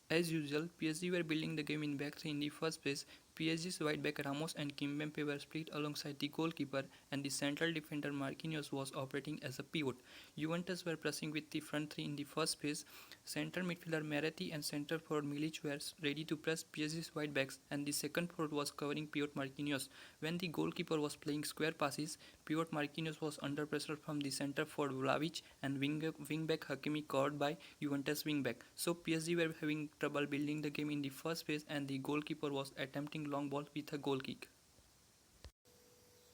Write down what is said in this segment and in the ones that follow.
As usual, PSG were building the game in back three in the first place. PSG's right back Ramos and Kimpembe were split alongside the goalkeeper, and the central defender Marquinhos was operating as a pivot. Juventus were pressing with the front three in the first phase. Center midfielder Meretti and center forward Milic were ready to press PSG's right backs, and the second forward was covering pivot Marquinhos. When the goalkeeper was playing square passes, pivot Marquinhos was under pressure from the center forward Vlahovic and wingback Hakimi covered by Juventus wingback. So PSG were having trouble building the game in the first phase, and the goalkeeper was attempting long ball with a goal kick.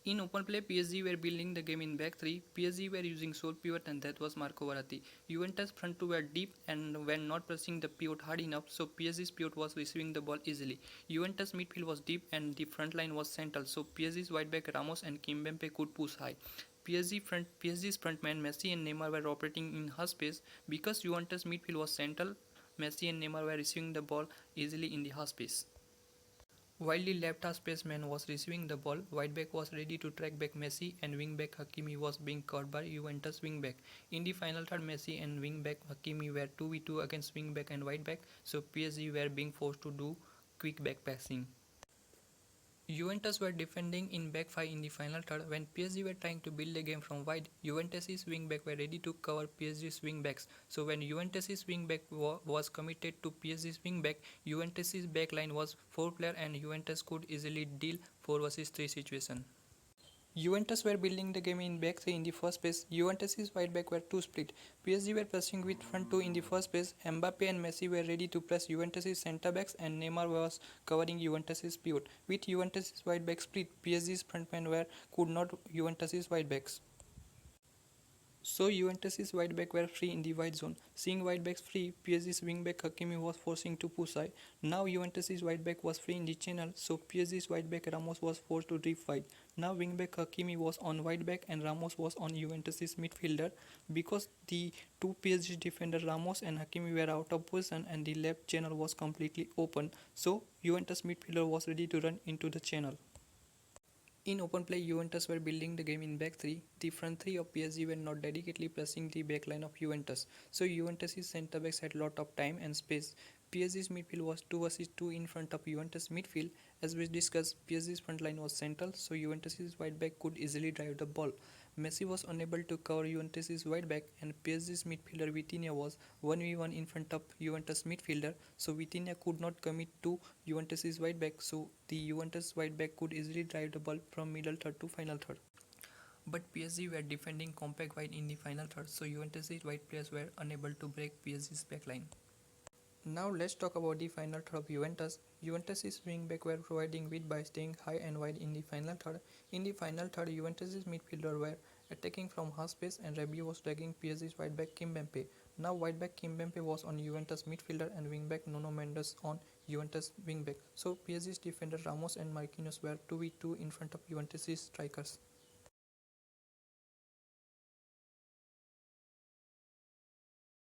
In open play, PSG were building the game in back three. PSG were using sole pivot, and that was Marco Verratti. Juventus front two were deep and were not pressing the pivot hard enough, so PSG's pivot was receiving the ball easily. Juventus midfield was deep and the front line was central, so PSG's wide back Ramos and Kimpembe could push high. PSG's frontman Messi and Neymar were operating in half space because Juventus midfield was central. Messi and Neymar were receiving the ball easily in the half space. While the left half spaceman was receiving the ball, Whiteback was ready to track back Messi and wingback Hakimi was being caught by Juventus wingback. In the final third, Messi and wingback Hakimi were 2v2 against wingback and Whiteback, so PSG were being forced to do quick back passing. Juventus were defending in back 5 in the final third. When PSG were trying to build a game from wide, Juventus' wingback were ready to cover PSG's wingbacks. So when Juventus' wingback was committed to PSG's wingback, Juventus' backline was 4 player and Juventus could easily deal 4 vs 3 situation. Juventus were building the game in back three in the first phase. Juventus' right back were two split. PSG were pressing with front two in the first phase. Mbappe and Messi were ready to press Juventus' centre backs and Neymar was covering Juventus' pivot. With Juventus' right back split, PSG's frontmen were could not Juventus' right backs. So Juventus' wide back were free in the wide zone. Seeing wide backs free, PSG's wingback Hakimi was forcing to push high. Now Juventus' wide back was free in the channel, so PSG's wide back Ramos was forced to drift wide. Now wingback Hakimi was on wide back and Ramos was on Juventus' midfielder because the two PSG defenders Ramos and Hakimi were out of position and the left channel was completely open. So Juventus midfielder was ready to run into the channel. In open play, Juventus were building the game in back three. The front three of PSG were not dedicatedly pressing the backline of Juventus, so Juventus' centre backs had lot of time and space. PSG's midfield was 2 vs 2 in front of Juventus midfield. As we discussed, PSG's front line was central, so Juventus' wide back could easily drive the ball. Messi was unable to cover Juventus' wide back, and PSG's midfielder Vitinha was 1v1 in front of Juventus midfielder, so Vitinha could not commit to Juventus' wide back, so the Juventus wide back could easily drive the ball from middle third to final third. But PSG were defending compact wide in the final third, so Juventus' wide players were unable to break PSG's backline. Now let's talk about the final third of Juventus. Juventus' wingback were providing width by staying high and wide in the final third. In the final third, Juventus' midfielder were attacking from half space and Rabiot was dragging PSG's wide back Kimpembe. Now wide back Kimpembe was on Juventus midfielder and wingback Nuno Mendes on Juventus wingback. So PSG's defender Ramos and Marquinhos were 2v2 in front of Juventus' strikers.